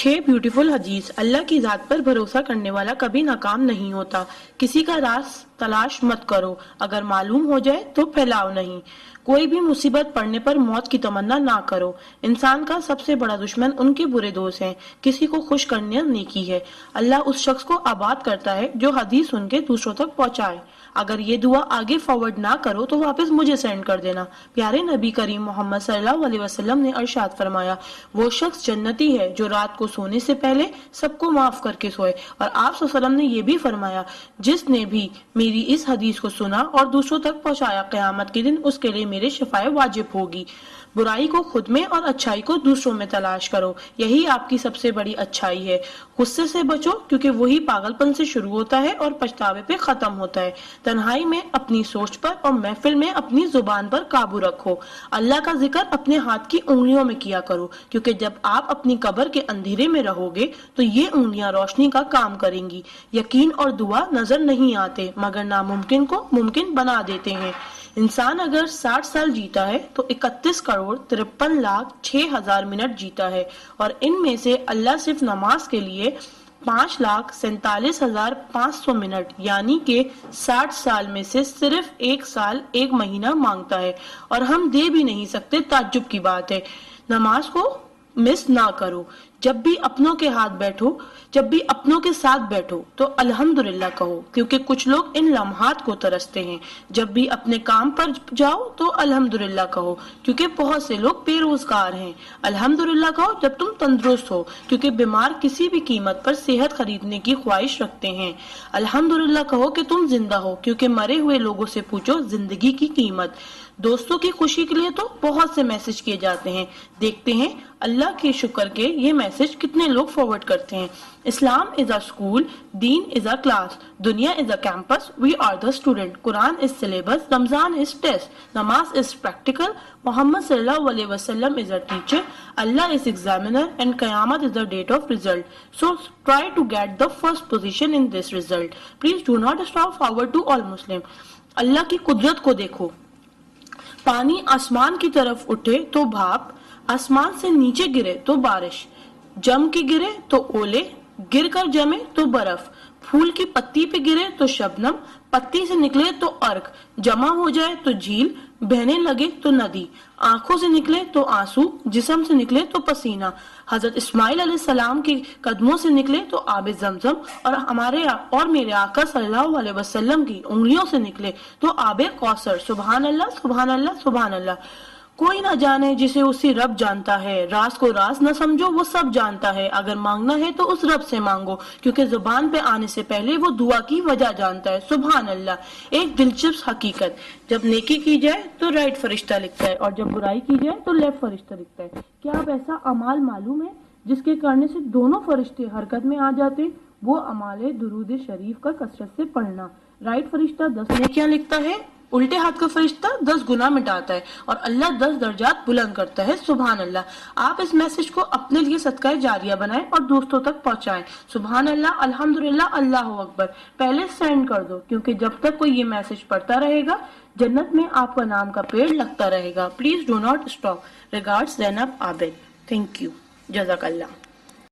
6 beautiful حدیث۔ اللہ کی ذات پر بھروسہ کرنے والا کبھی ناکام نہیں ہوتا۔ کسی کا راز تلاش مت کرو، اگر معلوم ہو جائے تو پھیلاؤ نہیں۔ کوئی بھی مصیبت پڑنے پر موت کی تمنا نہ کرو۔ انسان کا سب سے بڑا دشمن ان کے برے دوست ہیں۔ کسی کو خوش کرنا نیکی ہے۔ اللہ اس شخص کو آباد کرتا ہے جو حدیث سن کے دوسروں تک پہنچائے۔ اگر یہ دعا آگے فارورڈ نہ کرو تو واپس مجھے سینڈ کر دینا۔ پیارے نبی کریم محمد صلی اللہ علیہ وسلم نے ارشاد فرمایا، وہ شخص جنتی ہے جو رات کو سونے سے پہلے سب کو معاف کر کے سوئے۔ اور آپ صلی اللہ علیہ وسلم نے یہ بھی فرمایا، جس نے بھی میری اس حدیث کو سنا اور دوسروں تک پہنچایا، قیامت کے دن اس کے لیے میرے شفاعت واجب ہوگی۔ برائی کو خود میں اور اچھائی کو دوسروں میں تلاش کرو، یہی آپ کی سب سے بڑی اچھائی ہے۔ غصے سے بچو کیونکہ وہی پاگل پن سے شروع ہوتا ہے اور پچھتاوے پہ ختم ہوتا ہے۔ تنہائی میں اپنی سوچ پر اور محفل میں اپنی زبان پر قابو رکھو۔ اللہ کا ذکر اپنے ہاتھ کی انگلیوں میں کیا کرو، کیونکہ جب آپ اپنی قبر کے اندھیرے میں رہو گے تو یہ انگلیاں روشنی کا کام کریں گی۔ یقین اور دعا نظر نہیں آتے مگر ناممکن کو ممکن بنا دیتے ہیں۔ انسان اگر 60 سال جیتا ہے تو 31,53,06,000 منٹ جیتا ہے، اور ان میں سے اللہ صرف نماز کے لیے 5,47,500 منٹ یعنی کہ 60 سال میں سے صرف 1 سال 1 مہینہ مانگتا ہے، اور ہم دے بھی نہیں سکتے۔ تعجب کی بات ہے۔ نماز کو مس نہ کرو۔ جب بھی اپنوں کے ساتھ بیٹھو تو الحمدللہ کہو، کیونکہ کچھ لوگ ان لمحات کو ترستے ہیں۔ جب بھی اپنے کام پر جاؤ تو الحمدللہ کہو، کیونکہ بہت سے لوگ بے روزگار ہیں۔ الحمدللہ کہو جب تم تندرست ہو، کیونکہ بیمار کسی بھی قیمت پر صحت خریدنے کی خواہش رکھتے ہیں۔ الحمدللہ کہو کہ تم زندہ ہو، کیونکہ مرے ہوئے لوگوں سے پوچھو زندگی کی قیمت۔ دوستوں کی خوشی کے لیے تو بہت سے میسج کیے جاتے ہیں، دیکھتے ہیں اللہ کے شکر کے یہ میسج کتنے لوگ فارورڈ کرتے ہیں۔ اسلام از a school, then is a class, duniya is a campus, we are the student, Quran is syllabus, Ramzan is test, namaz is practical, محمد صلی اللہ علیہ وسلم is a teacher, Allah is examiner, and Qiyamah is the date of result. So try to get the first position in this result. Please do not stop forward to all Muslim. اللہ کی قدرت کو دیکھو۔ پانی آسمان کی طرف اٹھے تو بھاپ، آسمان سے نیچے گرے تو بارش، جم کے گرے تو اولے، گر کر جمے تو برف، پھول کی پتی پہ گرے تو شبنم، پتی سے نکلے تو ارک، جمع ہو جائے تو جھیل، بہنے لگے تو ندی، آنکھوں سے نکلے تو آنسو، جسم سے نکلے تو پسینہ، حضرت اسماعیل علیہ السلام کے قدموں سے نکلے تو آب زمزم، اور میرے آقا صلی اللہ علیہ وسلم کی انگلیوں سے نکلے تو آب کوثر۔ سبحان اللہ، سبحان اللہ، سبحان اللہ۔ کوئی نہ جانے جسے اسی رب جانتا ہے، راز کو راز نہ سمجھو، وہ سب جانتا ہے۔ اگر مانگنا ہے تو اس رب سے مانگو، کیونکہ زبان پہ آنے سے پہلے وہ دعا کی وجہ جانتا ہے۔ سبحان اللہ۔ ایک دلچسپ حقیقت، جب نیکی کی جائے تو رائٹ فرشتہ لکھتا ہے، اور جب برائی کی جائے تو لیفٹ فرشتہ لکھتا ہے۔ کیا اب ایسا اعمال معلوم ہے جس کے کرنے سے دونوں فرشتے حرکت میں آ جاتے؟ وہ اعمال درود شریف کا کثرت سے پڑھنا۔ رائٹ فرشتہ 10 نیکیاں لکھتا ہے، الٹے ہاتھ کا فرشتہ 10 گناہ مٹاتا ہے، اور اللہ 10 درجات بلند کرتا ہے۔ سبحان اللہ۔ آپ اس میسج کو اپنے لیے صدقہ جاریہ بنائیں اور دوستوں تک پہنچائیں۔ سبحان اللہ، الحمدللہ، اللہ اکبر۔ پہلے سینڈ کر دو، کیونکہ جب تک کوئی یہ میسج پڑھتا رہے گا جنت میں آپ کا نام کا پیڑ لگتا رہے گا۔ Please do not stop. Regards Zainab Abid. Thank you, جزاک اللہ۔